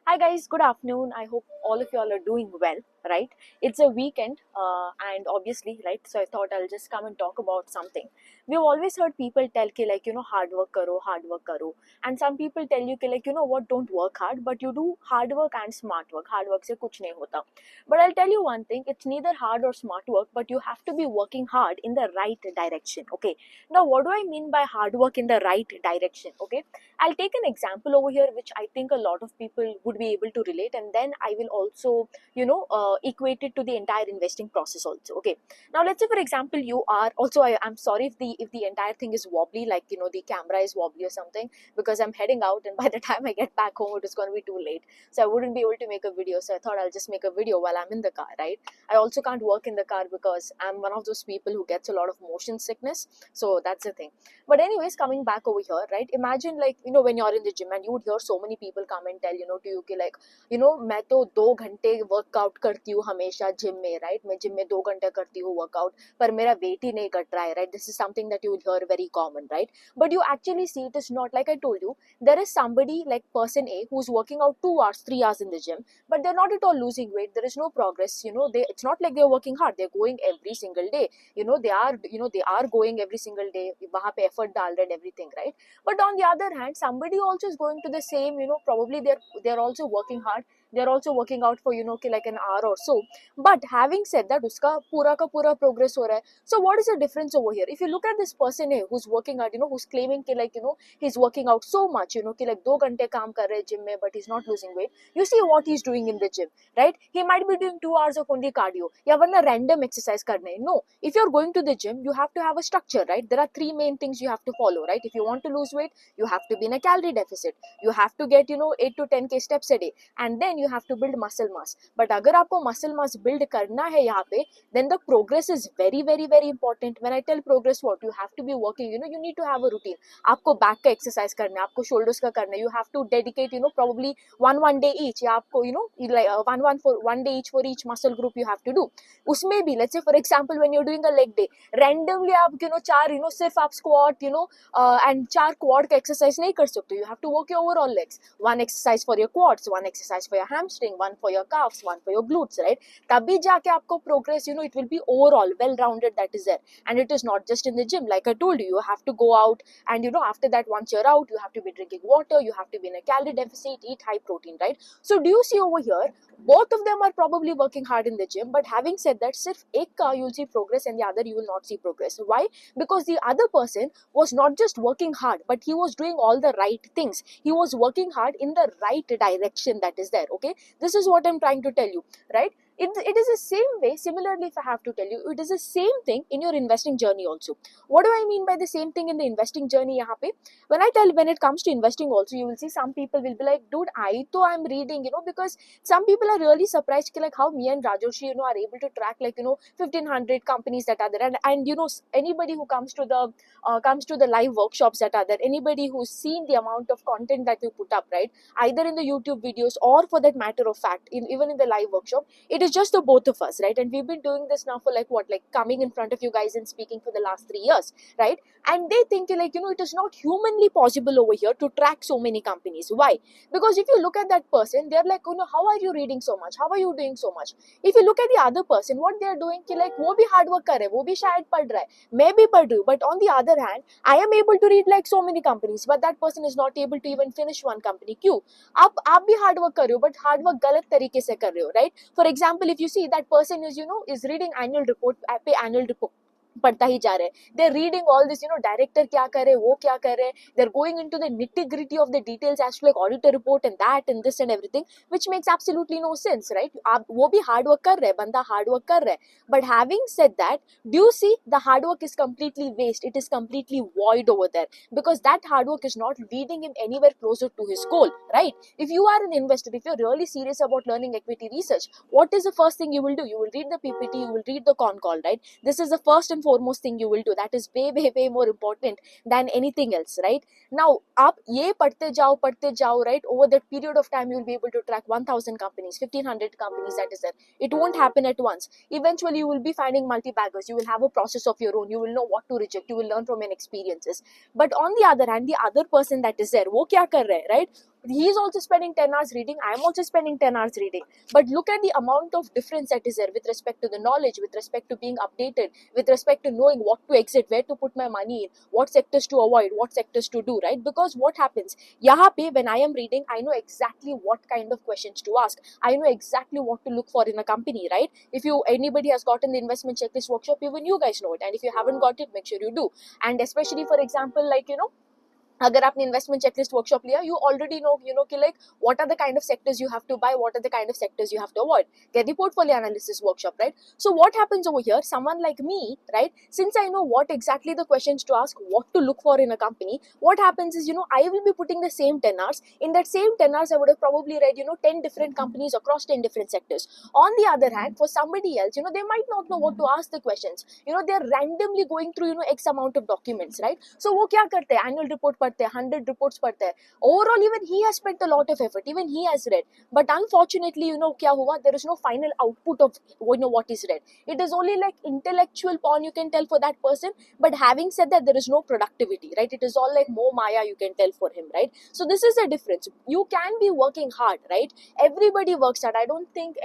Hi guys, good afternoon. I hope all of y'all are doing well, right? It's a weekend, and obviously, right? So I thought I'll just come and talk about something. We've always heard people tell ki hard work karo, and some people tell you ki what, don't work hard, but you do hard work and smart work. Hard work se kuch nahi hota. But I'll tell you one thing: it's neither hard or smart work, but you have to be working hard in the right direction. Okay. Now, what do I mean by hard work in the right direction? Okay. I'll take an example over here, which I think a lot of people would be able to relate, and then I will also, equate it to the entire investing process also. Okay. Now, let's say, for example, you are also. I'm sorry if the entire thing is wobbly, like the camera is wobbly or something, because I'm heading out, and by the time I get back home, it is going to be too late. So I wouldn't be able to make a video. So I thought I'll just make a video while I'm in the car, right? I also can't work in the car because I'm one of those people who gets a lot of motion sickness. So that's the thing. But anyways, coming back over here, right? Imagine, like, when you're in the gym and you would hear so many people come and tell, to you कि like, मैं तो 2 घंटे workout करती हूँ हमेशा gym में, right? मैं gym में 2 घंटे करती हूँ वर्कआउट, पर मेरा वेट ही नहीं घट रहा है, right? This is something that you will hear very common, right? But you actually see it is not like I told you. There is somebody like person A who's working out 2 hours, 3 hours in the gym, but they're not at all losing weight. There is no progress. It's not like they're working hard. They're going every single day. They are going every single day. वहाँ पे effort डाल रहे and everything, right? But on the other hand, somebody also is going to the same, probably they're also working hard. They're also working out for like an hour or so. But having said that, उसका पूरा का पूरा progress हो रहा है. So what is the difference over here? If you look at this person here who's working out, who's claiming कि like he's working out so much, कि like 2 घंटे काम कर रहे हैं gym में, but he's not losing weight. You see what he's doing in the gym, right? He might be doing 2 hours of only cardio, या वरना random exercise करने. No, if you're going to the gym, you have to have a structure, right? There are three main things you have to follow, right? If you want to lose weight, you have to be in a calorie deficit. You have to get 8 to 10k steps a day, and then you have to build muscle mass. But अगर आपको muscle mass build करना है यहाँ पे, then the progress is very very very important. When I tell progress, what you have to be working, you need to have a routine. आपको back का exercise करना है, आपको shoulders का करना है. You have to dedicate probably one day each, या आपको like one day each for each muscle group you have to do. उसमें भी, let's say for example, when you're doing a leg day, randomly आप चार सिर्फ आप squat and चार quad का exercise नहीं कर सकते. You have to work your overall legs. One exercise for your quads, one exercise for your hamstring, one for your calves, one for your glutes, right? तभी जाके आपको progress, it will be overall well rounded, that is there. And it is not just in the gym. Like I told you, you have to go out, and after that, once you're out, you have to be drinking water, you have to be in a calorie deficit, eat high protein, right? So do you see over here, both of them are probably working hard in the gym, but having said that, सिर्फ एक का you'll see progress and the other you will not see progress. Why? Because the other person was not just working hard, but he was doing all the right things. He was working hard in the right direction, that is there. Okay, this is what I'm trying to tell you, right? It is the same way. Similarly, if I have to tell you, it is the same thing in your investing journey also. What do I mean by the same thing in the investing journey यहाँ पे? When it comes to investing also, you will see some people will be like, dude, I'm reading, because some people are really surprised like how me and Rajoshi, are able to track 1,500 companies that are there, and anybody who comes to the live workshops that are there, anybody who's seen the amount of content that we put up, right, either in the YouTube videos or for that matter of fact, even in the live workshop, it is just the both of us, right? And we've been doing this now for coming in front of you guys and speaking for the last 3 years, right? And they think it is not humanly possible over here to track so many companies. Why? Because if you look at that person, they're like, how are you reading so much? How are you doing so much? If you look at the other person, what they're doing, वो भी hard work कर रहे, वो भी शायद पढ़ रहा है, मैं भी पढ़ रही हूँ, but on the other hand, I am able to read like so many companies, but that person is not able to even finish one company. क्यों? आप भी hard work कर रहे हो, but hard work गलत तरीके से कर रहे हो, right? For example, if you see that person is reading annual report, पे annual report पढ़ता ही जा रहे हैं. They're reading all this, director क्या कर रहे, वो क्या कर रहे. They're going into the nitty gritty of the details as to like auditor report and that and this and everything, which makes absolutely no sense, right? आप वो भी hard work कर रहे, बंदा hard work कर रहा है. But having said that, do you see the hard work is completely waste? It is completely void over there, because that hard work is not leading him anywhere closer to his goal, right? If you are an investor, if you're really serious about learning equity research, what is the first thing you will do? You will read the PPT, you will read the con call, right? This is the first and foremost thing you will do. That is way way way more important than anything else, right? Now आप ये पढ़ते जाओ, right? Over that period of time, you will be able to track 1,000 companies, 1,500 companies, that is there. It won't happen at once. Eventually, you will be finding multi-baggers. You will have a process of your own. You will know what to reject. You will learn from your experiences. But on the other hand, the other person that is there, वो क्या कर रहा है, right? He's also spending 10 hours reading, I'm also spending 10 hours reading, but look at the amount of difference that is there with respect to the knowledge, with respect to being updated, with respect to knowing what to exit, where to put my money in, what sectors to avoid, what sectors to do, right? Because what happens, yahan pe when I am reading, I know exactly what kind of questions to ask, I know exactly what to look for in a company, right? If you anybody has gotten the investment checklist workshop, even you guys know it, and if you haven't got it, make sure you do. And especially for example, like अगर आपने investment checklist workshop लिया, you already know, कि like what are the kind of sectors you have to buy, what are the kind of sectors you have to avoid. Get the portfolio analysis workshop, right? So what happens over here, someone like me, right, since I know what exactly the questions to ask, what to look for in a company, what happens is, I will be putting the same 10 hours. In that same 10 hours, I would have probably read, 10 different companies across 10 different sectors. On the other hand, for somebody else, they might not know what to ask the questions. They're randomly going through, X amount of documents, right? So वो क्या करते हैं, annual report पढ़ते हैं, 100 reports पढ़ते हैं. Overall, even he has spent a lot of effort, even he has read. But unfortunately, क्या हुआ? There is no final output of what is read. It is only like intellectual porn, you can tell, for that person. But having said that, there is no productivity, right? It is all like more maya, you can tell, for him, right? So this is the difference. You can be working hard, right? Everybody works hard. I don't think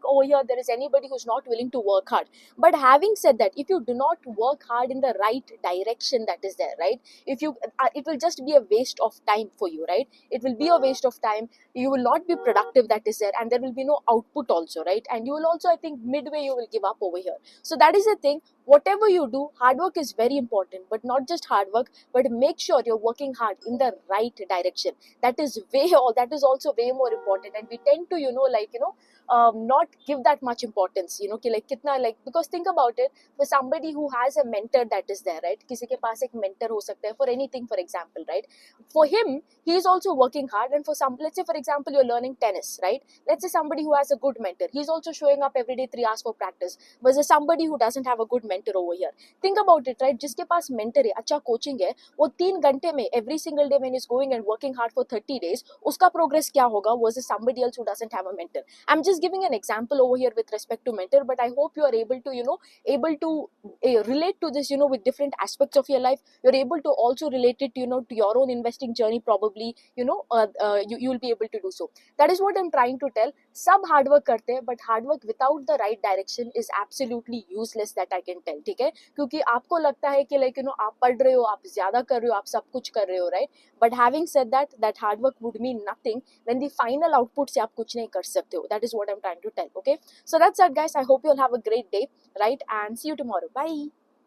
over here there is anybody who's not willing to work hard. But having said that, if you do not work hard in the right direction, that is there, right? If you it will just be a waste of time for you, right? It will be a waste of time. You will not be productive, that is there, and there will be no output also, right? And you will also, I think, midway you will give up over here. So that is the thing. Whatever you do, hard work is very important, but not just hard work, but make sure you're working hard in the right direction. That is also way more important. And we tend to not give that much importance, कि like kitna, like, because think about it, for somebody who has a mentor that is there, right? किसी के पास एक mentor हो सकता है for anything, for example, right? For him, he is also working hard. And for some, let's say for example, you're learning tennis, right? Let's say somebody who has a good mentor, he's also showing up every day 3 hours for practice, versus somebody who doesn't have a good mentor over here. Think about it, right? जिसके पास mentor है, अच्छा coaching है, वो 3 घंटे में every single day when he's going and working hard for 30 days, उसका progress क्या होगा, versus somebody else who doesn't have a mentor. I'm just giving an example over here with respect to mentor, but I hope you are able to relate to this, with different aspects of your life. You're able to also relate it, to your own investing journey, probably, you will be able to do so. That is what I'm trying to tell. सब hard work करते हैं, but hard work without the right direction is absolutely useless, that I can tell, ठीक है? क्योंकि आपको लगता है कि like, आप पढ़ रहे हो, आप ज़्यादा कर रहे हो, आप सब कुछ कर रहे हो, right? But having said that, that hard work would mean nothing when the final output से आप कुछ नहीं कर सकते हो. That is what I'm trying to tell, okay? So that's it, guys. I hope you'll have a great day, right? And see you tomorrow. Bye.